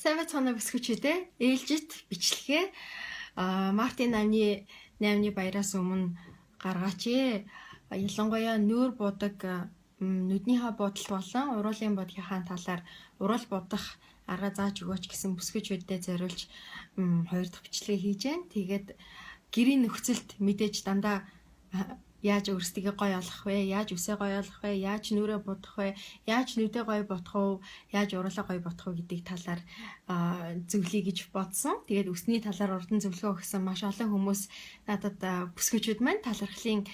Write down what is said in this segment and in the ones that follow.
Сайн байцгаана бүсгүйчүүдээ ээлжит бичлэгээ Мартин 8-ны баяраас өмнө гаргаач ээ. Ялангуяа нүүр будаг нүднийхээ бодолт болон уруулын бодлогын талаар урал будах арга зааж өгөөч гэсэн бүсгүйчүүдэд зориулж хоёр дахь бичлэгээ хийж байна. Тэгээд гэрийн нөхцөлд мэдээж дандаа яаж өөрсдийгөө гоё олох вэ? Яаж үсээ гоё олох вэ? Яаж нүрээ будах вэ? Яаж нүдээ гоё бодох вэ? Яаж уруулаа гоё бодох вэ гэдэг талаар зөвлөе гэж бодсон. Тэгээд үсний талаар урдан зөвлөгөө өгсөн маш олон хүмүүс надад бүсгүйчүүд маань талархлын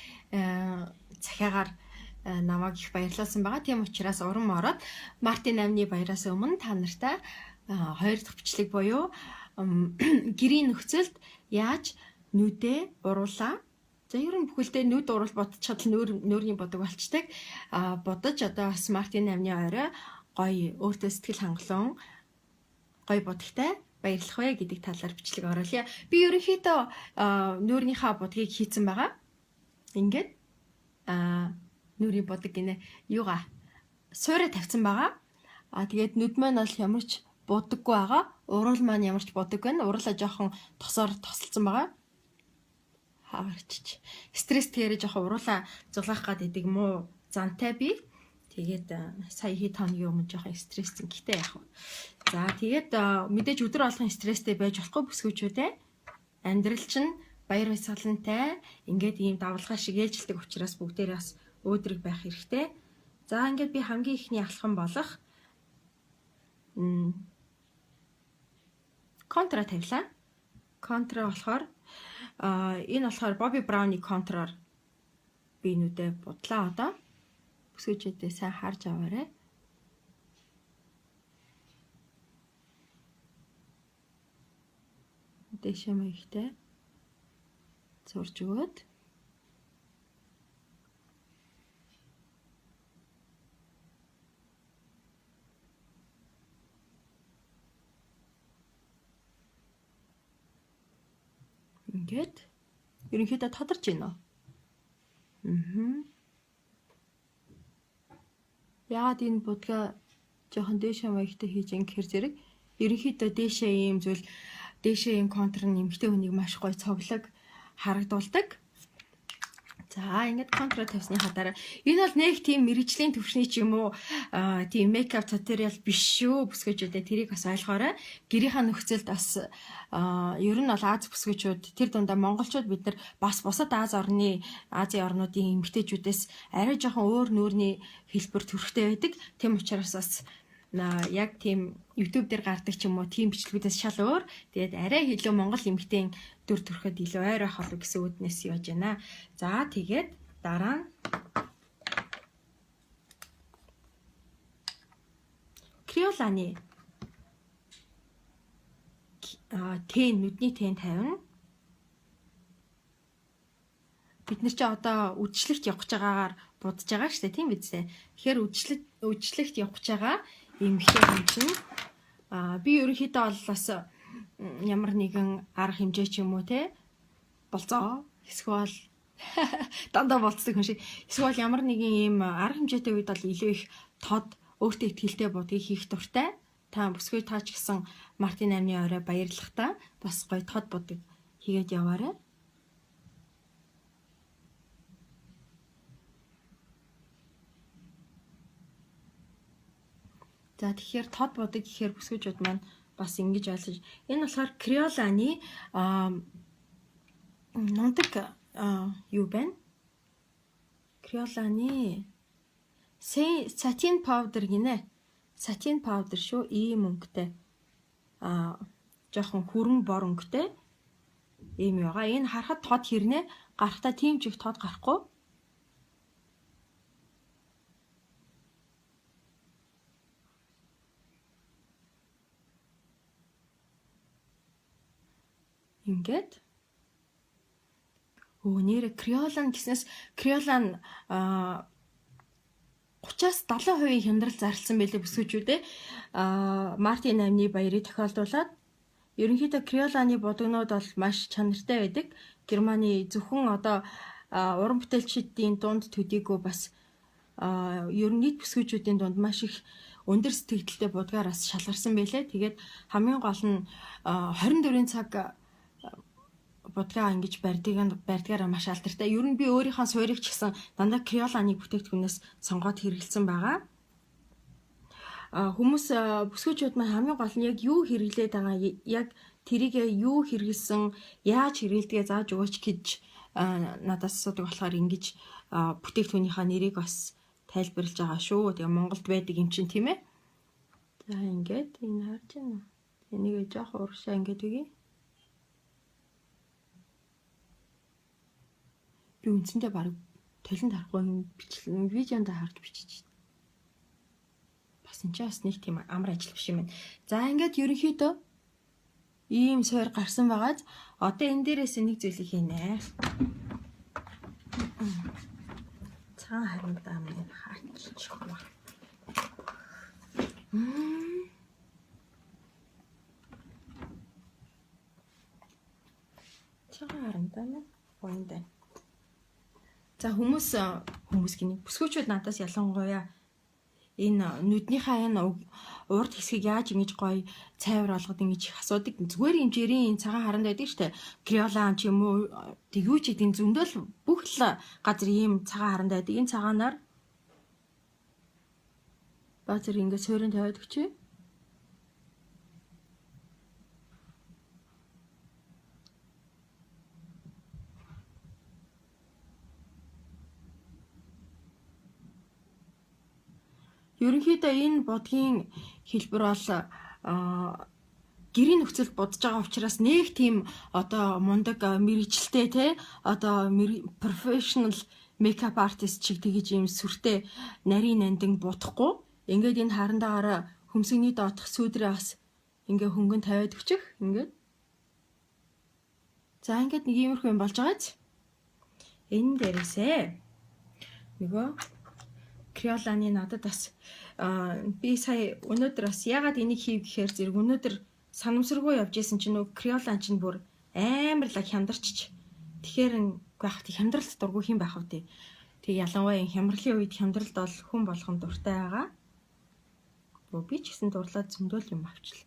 захиагаар намайг их баярлуулсан байгаа. Тийм учраас уран ороод Мартин 8-ны баяраас өмнө та нартай хоёр дахь бичлэг буюу гэрийн нөхцөлд яаж нүдээ уруулаа. За ер нь бүхэлдээ нүд урал бодож чадал нүүрний бодог болчдаг. Бодож одоо бас Мартин 8-ны орой гоё өөртөө сэтгэл хангалуун гоё бодогтай баярлах вэ гэдэг талаар бичлэг оруулъя. Би ерөнхийдөө нүүрнийхээ бодгийг хийцэн байгаа. Ингээд нүрийн бодог гинэ юугаа суурэ тавьсан байгаа. Тэгээд нүд маань бол ямарч будаггүй байгаа. Урал маань ямарч бодоггүй байна. Уралаа жоохон тосоор тосолцсон байгаа. Хаварчиж. Стресс тэрэ жоохон уруулаа зулгах гэдэг муу зантай би. Тэгээд сая хэд хоногийн өмнө жоохон стресстэй гэхдээ яах вэ? За тэгээд мэдээж өдөр болгон стресстэй байж болохгүй бүсгүйчүүдээ амьдрал чинь баяр баясгалантай ингээд ийм давлгаа шиг ээлжилдэг учраас бүгдээрээ бас өөдрөг байх хэрэгтэй. За ингээд би хамгийн ихний алхам болох контра тавилаа. Контра болохоор энэ болохоор Bobbi Brown-ы контроор би нүдээ будлаа одоо. Бүсгүйчүүдээ сайн харж аваарай. Дэшээ маягтай зурж өгөөд. Ингээд ерөнхийдөө тодорч байна уу? Яагаад энэ будгаа жоохон дээшээ маягтай хийж ингэхэр зэрэг ерөнхийдөө дээшээ ийм зүйл дээшээ ийм контур нь эмхтэй хүнийг маш гоё цоглог харагдуулдаг. За ингээд контур тавьсныхаа дараа энэ бол нэг тийм мэрэгжлийн төвшний ч юм уу тийм мейкап туториал биш шүү бүсгүйчүүдээ тэрийг бас ойлгоорой. Гэрийнхаа нөхцөлд бас ер нь бол Аз бүсгүйчүүд тэр дундаа монголчууд бид нар бас бусад Азийн орнуудын эмэгтэйчүүдээс арай жоохон өөр нүүрний хэлбэр төрхтэй байдаг. Тэм учраас бас яг тийм YouTube дээр гардаг ч юм уу тийм бичлэгүүдээс шал өөр. Тэгээд арай илүү монгол эмэгтэйн дүр төрхөд илүү ойр байх болов гэсэн үднэс яаж байна. За тэгээд дараа нь Криоланы нүдний тэн тавина. Бид нар ч одоо үдшилтэд явах гэж байгаагаар будж байгаа шүү дээ, тийм биз дээ. Тэгэхээр үдшилтэд явах гэж байгаа эмэгтэй хүн чинь би ерөнхийдөө бол бас ямар нэгэн арга хэмжээ ч юм уу те болцоо эсвэл дандаа болцдог хүн шиг эсвэл ямар нэгэн ийм арга хэмжээтэй үед бол илүү их тод өөртөө ихтэй будгийг хийх дуртай. Та бүсгүй таач гэсэн Мартин 8-ны орой баярлахтаа бас гоё тод будаг хийгээд яваарай. За тэгэхээр тод будаг гэхээр бүсгүйчүүд маань бас ингэж ойлгож энэ болохоор Криоланы нундаг юу байна? Криоланы сатин паудер гинэ. Сатин паудер шүү ийм өнгөтэй. Жоохон хүрэн бор өнгөтэй. Ийм ягаа. Энэ харахад тод хэрнээ гарахтаа тийм ч их тод гарахгүй. Ингээд нэрэ Криолан гэснээс Криолан 30-70% хямдрал зарласан байлээ бүсгүйчүүдээ Мартин 8-ны баярыг тохиолдуулаад ерөнхийдөө Криоланы будагнууд бол маш чанартай байдаг. Германы зөвхөн одоо уран бүтээлчдийн дунд төдийгүй бас ер нь нийт бүсгүйчүүдийн дунд маш их өндөр сэтгэгдэлтэй будгаараас шалгарсан байлээ. Тэгээд хамгийн гол нь 24 цаг будгаа ингэж барьдгаараа маш алдартай. Ер нь би өөрийнхөө суурийг ч гэсэн дандаа Crayola-ны бүтээгдэхүүнээс сонгоод хэрэглэсэн байгаа. Хүмүүс бүсгүйчүүд маань хамгийн гол нь яг юу хэрэглээд байгаа, яг тэрийг юу хэрэглэсэн, яаж хэрэглэдгээ зааж өгөөч гэж надаас асуудаг болохоор ингэж бүтээгдэхүүнийхээ нэрийг бас тайлбарлаж байгаа шүү. Тэгээ Монголд байдаг юм чинь тийм ээ. За ингээд энэ харж байна. Энийг жоох урагшаа ингээд үгүй. Би үндсэндээ баг толинд харахгүй бичлэн видеонд харж бичиж байна. Бас энэ ч бас нэг тийм амар ажил биш юм байна. За ингээд ерөнхийдөө ийм суур гарсан байгааз одоо энэ дээрээс нэг зүйлийг хийнэ. Цагаан харамдаа минь хаачих ба. Цагаан харамдаа минь гоёндаа. За хүмүүс гинэ бүсгүйчүүд надаас ялангуяа энэ нүднийхээ энэ урд хэсгийг яаж ингэж гоё цайвар олгоод ингэж их асуудаг. Зүгээр хэмжээрийн энэ цагаан харанд байдаг штэ. Crayola ч юм уу тэгвч эдийн зөндөл бүх л газар ийм цагаан харанд байдаг. Энэ цагаанаар базар ингэ суурин тавиад өгчээ. Ерөнхийдөө энэ будгийн хэлбэр бол гэрийн нөхцөлд будж байгаа учраас нэг тийм одоо мундаг мэрэгчлээ те одоо professional makeup artist чиг тэгэж юм сүртэй нарийн нандин будахгүй. Ингээд энэ харандаагаараа хөмсгний доотх сүүдрээ бас ингээ хөнгөн тавиад өчих ингээд. За ингээд нэг иймэрхүү юм болж байгааз. Энэ дээрээсээ нөгөө Crayola-ны надад бас би сая өнөөдөр бас ягаад энийг хийв гэхээр зэрэг өнөөдөр санамсаргүй явж исэн чинь нөгөө Crayola чинь бүр амар л хямдарч. Тэгэхээр гайхах хямдралт дургүй хэм байх вэ? Тэг ялангуяа хямралын үед хямдралд бол хүн болгон дуртай байгаа. Би ч гэсэн дурлаад зөндөл юм авчлаа.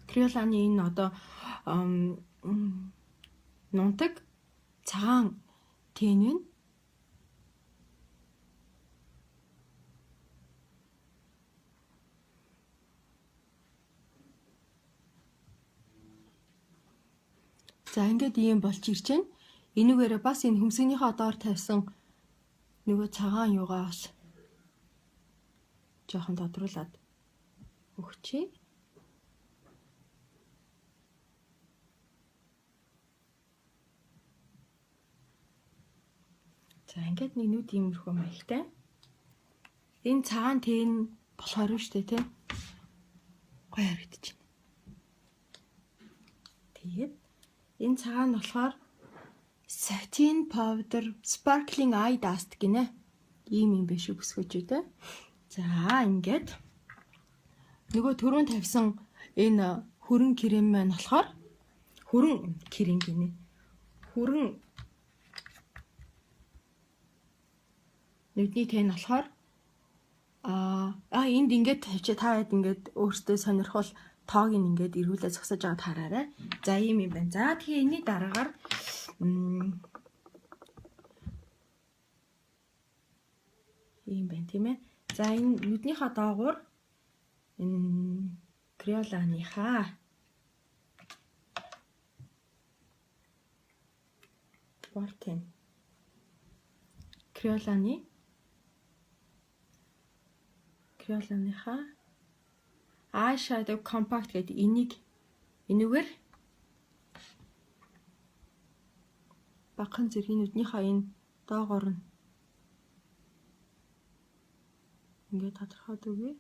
Crayola-ны энэ одоо нунтаг цагаан тэн нь за ингээд ийм болж ирж байна. Энүүгээрээ бас энэ хөмсгнийхөө доор тавьсан нөгөө цагаан юугаа бас жоохон тодруулаад өгчээ. За ингээд нэг нүд иймэрхүү маягтай. Энэ цагаан тэн болохоор нь штэ тийм. Гоё харагдаж байна. Тэгээд энэ цагаан болохоор satin powder sparkling eye dust гинэ. Ийм юм биш үү бүсгүйчүүдээ. За ингээд нөгөө түрүүн тавьсан энэ хүрэн крем маань болохоор хүрэн крем гинэ. Хүрэн нүдний тэн болохоор энд ингээд тавьчих та хэд ингээд өөртөө сонирхол тоог нь ингээд эргүүлээ зогсож аваад хараарай. За ийм юм байна. За тэгээ энэний дараагаар ийм байна тийм ээ. За энэ нүднийхээ доогуур энэ Crayola-ныхаа Volten Crayola-ныхаа eyeshadow compact гэдэг энүүгээр багхан зэргийн нүднийхээ энэ доогоор нь ингээд тодорхойд үгүй.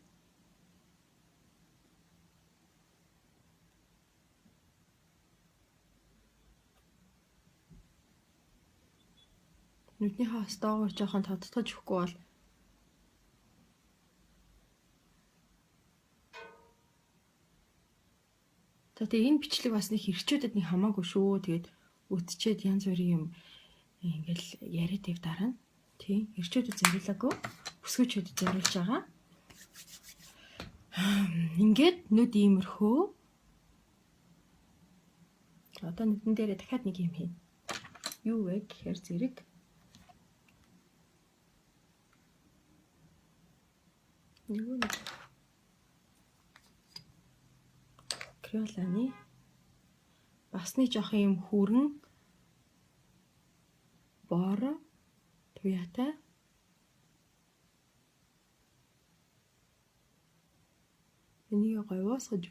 Нүднийхээ бас доогоор жоохон тодтогч өгөхгүй бол За тэгээ энэ бичлэг бас нэг хэрчүүдэд нэг хамаагүй шүү. Тэгээд үтчихэд янз бүрийн юм ингээл яриад ив дараа нь. Тийм хэрчүүдэд зориулаагүй бүсгүйчүүдэд зориулж байгаа. Ингээд нүд иймэрхүү. Одоо нүдэн дээрээ дахиад нэг юм хийнэ. Юу вэ гэхээр зэрэг нэг Crayola-ны басны жоох юм хүрэн бор туяатай энийг гойвоосгож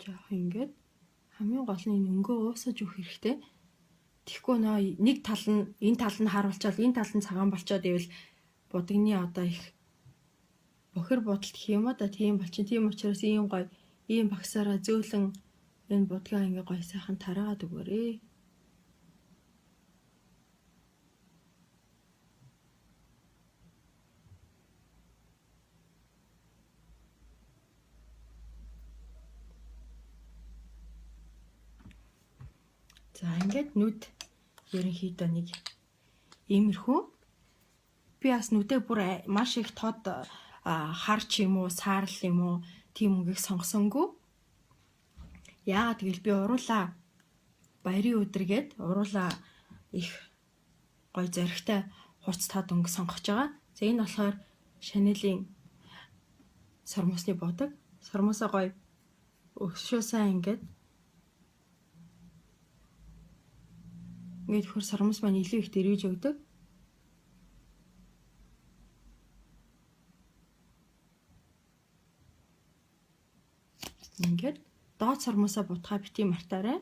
жоох ингээд хамгийн гол нь өнгөө уусаж өгөх хэрэгтэй. Тэгэхгүй нэг тал нь энэ тал нь харуулчаал энэ тал нь цагаан болчоод ивэл будагны одоо их бохир бодолт гэх юм да тийм болчих. Тийм учраас ийм гоё ийм багсаараа зөөлөн энэ будгаа ингээ гоё сайхан тараагаад өгөөрэй. За ингээд нүд ерөнхийдөө нэг иймэрхүү. Би бас нүдээ бүр маш их тод харч юм уу, саарл юм уу, тийм үгийг сонгосонгүй. Яагаад гэвэл би уруулаа баярын өдргээд уруулаа их гоё зоригтой хурц тод өнгө сонгож байгаа. За энэ болохоор Chanel-ийн сормосны бодог. Сормосоо гоё өшөө сайн ингээд хөр сормос маань илүү их дэрвэж өгдөг. Ингээд доод сормосоо бутгаа бити мартаарай.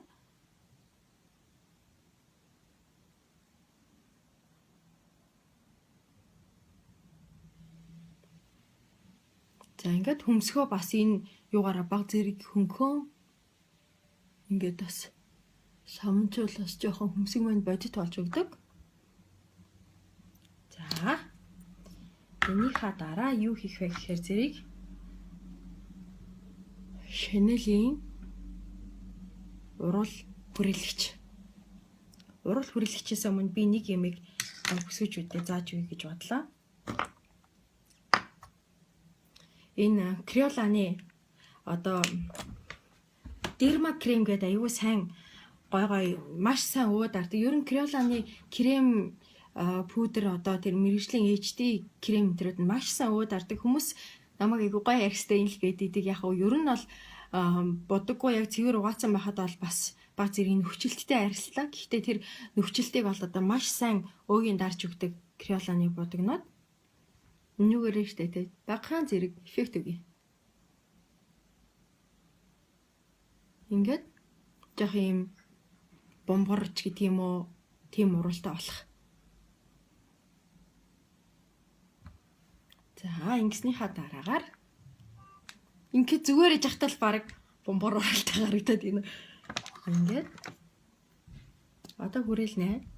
За ингээд хөмсгөө бас энэ юугаараа баг зэрэг хөнгөн ингээд бас самчул бас жоохон хөмсг маань бодит болж өгдөг. За энийхээ дараа юу хийх вэ гэхээр зэрэг Chanel-ийн урал хүрээлэгч. Урал хүрээлэгчээс өмнө би нэг ямиг бүсгүйчүүдэд зааж өгье гэж бодлоо. Энэ Crayola-ны одоо Derma крем гэдэг аюу сайн гой маш сайн өөд ардаг. Ер нь Crayola-ны крем пудр одоо тэр мэргэжлийн HD крем төрөд нь маш сайн өөд ардаг. Хүмүүс намайг айгу гоё арьстай л гэдэг. Яг нь ер нь бол бодоггүй яг цэвэр угаацсан байхад бол бас баг зэрэг нөхцөлттэй арьслаа. Гэхдээ тэр нөхцөлтийг бол одоо маш сайн өөгийн дарж өгдөг Crayola-ны бодогнууд. Нүгээрээ штэ тэ багахан зэрэг эффект өгье. Ингээд жоох юм бомборч гэдэг юм уу, тийм уралтай болох. За ингэснийхаа дараагаар ингээд зүгээр яхтал баг бомбор уралтай гарагдаад байна. Ингээд одоо хүрээлнэ.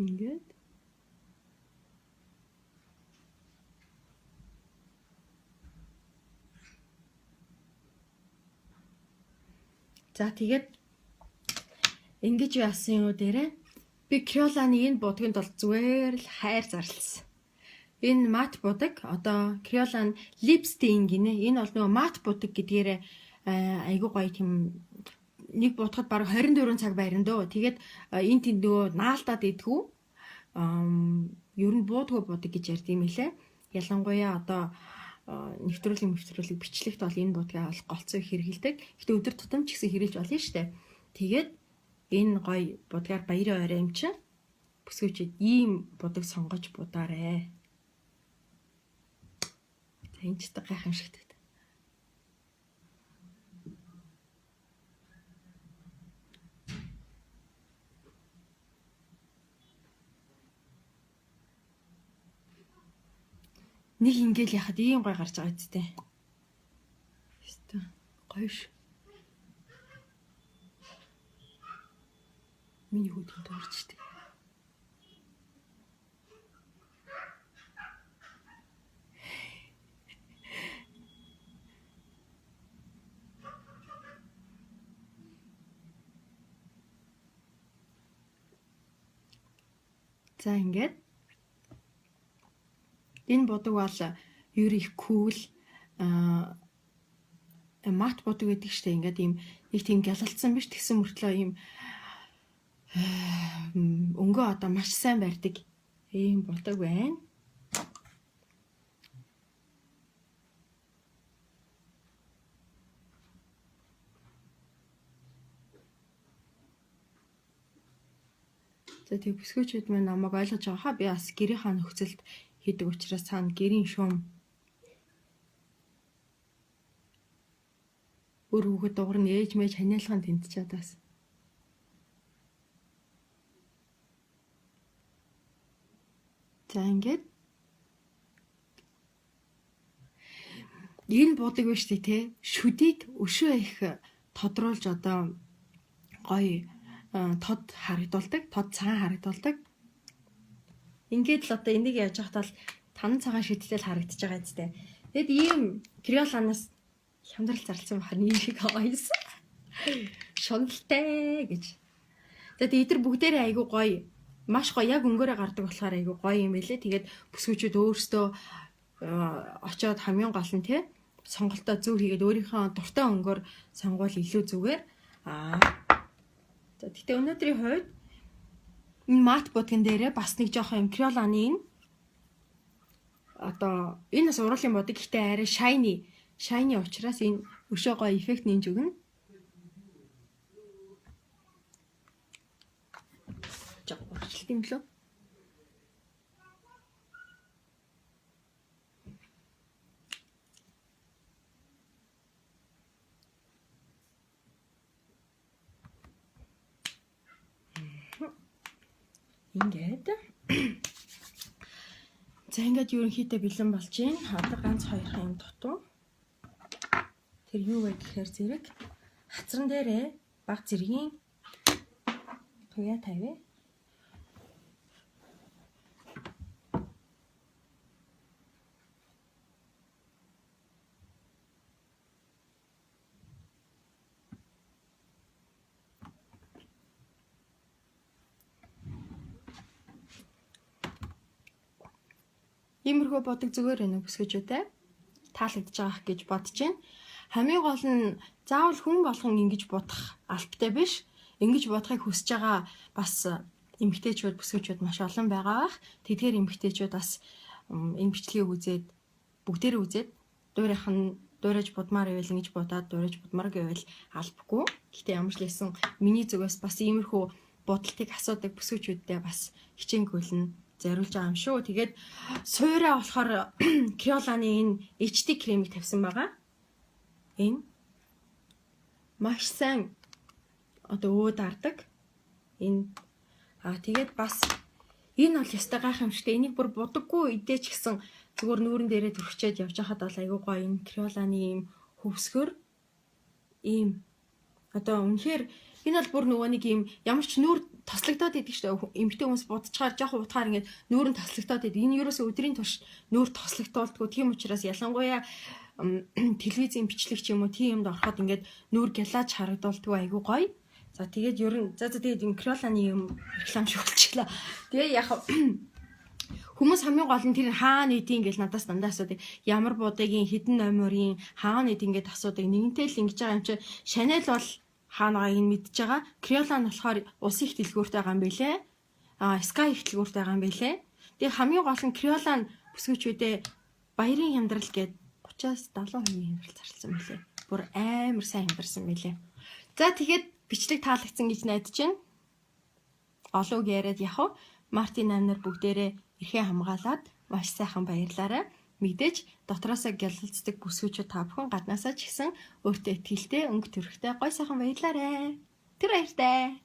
Ингээд за тэгээд ингэж яасан юу дээрээ би Crayola-ны энэ будагт бол зүгээр л хайр зарласан. Энэ мат будаг одоо Crayola-ны lipstain гинэ. Энэ бол нөгөө мат будаг гэдгээрээ айгуу гоё тийм нэг будахад баг 24 цаг байрна дөө. Тэгээд энэ тэнд нөгөө наалдаад идэггүй. Ер нь буудгүй будаг гэж ярьд юм лээ. Ялангуяа одоо нэвтрүүлэг бичлэгт бол энэ будгаа голцоо хэрэгэлдэг. Гэтэ өдөр тутам ч гэсэн хэрэглэж болно шүү дээ. Тэгээд энэ гоё будгаар баярын орой юм чинь бүсгүйчэд ийм будаг сонгож будаарэ. За энэ ч та гайхамшигтай. Нэг ингээл яхад ийм гой гарч байгаа үстэй. Хэвээ гойш. Миний хүүдэн дөрчтэй. За ингээд энэ будаг бол ер их кул мат будаг гэдэг штэ. Ингээд ийм нэг тийм гялалцсан биш, тэгсэн мөртлөө ийм өнгөө одоо маш сайн барьдаг ийм будаг байна. За тэг бүсгүйчүүд минь намайг ойлгож байгаа хаа, би бас гэрийнхаа нөхцөлд хийдэг учраас цаана гэрийн шуум өр хүүхэд дуурна, ээж мэж ханиалган тэнцчихэд бас. За ингээд энэ будаг биш тий, шүдийг өшөө их тодруулж одоо гоё тод харагдуулдаг, тод цагаан харагдуулдаг. Ингээд л одоо энийг яаж яхад бол тан цагаан шидтэл харагдаж байгаа зү. Тэгэд ийм криоланаас хямдрал зарлсан бахар нэг шиг гоёсэн. Шуналтай гэж. Тэгэд эдгээр бүгдээрээ айгу гоё, маш гоё, яг өнгөөрөө гардаг болохоор айгу гоё юм байлээ. Тэгээд бүсгүүчүүд өөрсдөө очиод хамгийн гол нь тий сонголтоо зөв хийгээд өөрийнхөө дуртай өнгөөр сонгуул илүү зүгээр. За тэгтээ өнөөдрийн хувьд энэ мат будган дээрээ бас нэг жоохон криоланы одоо энэ бас уруулын будаг, гэхдээ арай shiny учраас энэ өшөө гоё эффект нээж өгнө. Жоо урчлт юм лөө. Ингээд. За ингээд ерөнхийдөө бэлэн болж байна. Одоо ганц хоёр юм дутуу. Тэр юу вэ гэхээр зэрэг хацран дээрээ баг зэргийн туяа тавья. Иймэрхүү бодог зүгээр байна уу бүсгүйчүүдээ? Таалагдж байгаа гэж бодож байна. Хамгийн гол нь заавал хүн болгон ингэж бодох албатай биш. Ингэж бодохыг хүсэж байгаа бас эмэгтэйчүүд, бүсгүйчүүд маш олон байгаа бах. Тэдгээр эмэгтэйчүүд бас энэ бичлэгийг үзээд бүгдээрээ үзээд дуурайж будмаар ивэл ингэж будаад дуурайж будмаар гэвэл албагүй. Гэхдээ ямар ч лээсэн миний зүгээс бас иймэрхүү бодолтыг асуудаг бүсгүйчүүдтэй бас хичээнгүйлэн зориулж байгаа юм шүү. Тэгээд суураа болохоор Криоланы энэ HD кремийг тавьсан байгаа. Энэ маш сайн одоо өөд ардаг. Энэ тэгээд бас энэ бол ястай гайхамшигтай. Энийг бүр будаггүй идэж гисэн зүгээр нүүрэн дээрээ төрчихөд явж хахад бол айгүй гоё энэ Криоланы ийм хөвсгөр ийм одоо үнэхээр энэ бол бүр нөгөө нэг ийм ямар ч нүүр тослогдоод идэг шүү дээ. Эмэгтэй хүмүүс будчихаар жоохон утгаар ингээд нүүрэн тослогдоод идэг. Энэ ерөөсөө өдрийн турш нүүр тослогдуулдаггүй. Тийм учраас ялангуяа телевизийн бичлэг ч юм уу тийм юмд ороход ингээд нүүр гялаж харагдуулдаг айгүй гоё. За тэгээд ер нь тэгээд энэ Криоланы юм реклам шиг болчихлоо. Тэгээ яг хүмүүс хамгийн гол нь тэр хаана идэв гэж надаас дандаа асуудаг. Ямар будаагийн хэдэн номерын хаана идэв ингээд асуудаг. Нэгэнтэй л ингэж байгаа юм чи Chanel бол хаана байгааг мэдж байгаа. Криолан болохоор улсын их дэлгүүртэй байгаа юм билэ. Sky их дэлгүүртэй байгаа юм билэ. Тэгээ хамгийн гол нь Криолан бүсгүйчүүдээ баярын хямдрал гээд 30-70% хямдрал зарласан билэ. Бүр амар сайн хямдарсан билэ. За тэгээд бичлэг таалагдсан гэж найдаж байна. Олууг яриад явах. Мартин амнар бүгдээрээ эрхээ хамгаалаад маш сайхан баярлаарай. Мэдээж дотроосоо гялалцдаг бүсгүйчүүд та бүхэн гаднаасаа ч гэсэн өөртөө ихтэй өнгө төрхтэй гой сайхан баярлаарай. Тэр баяртай.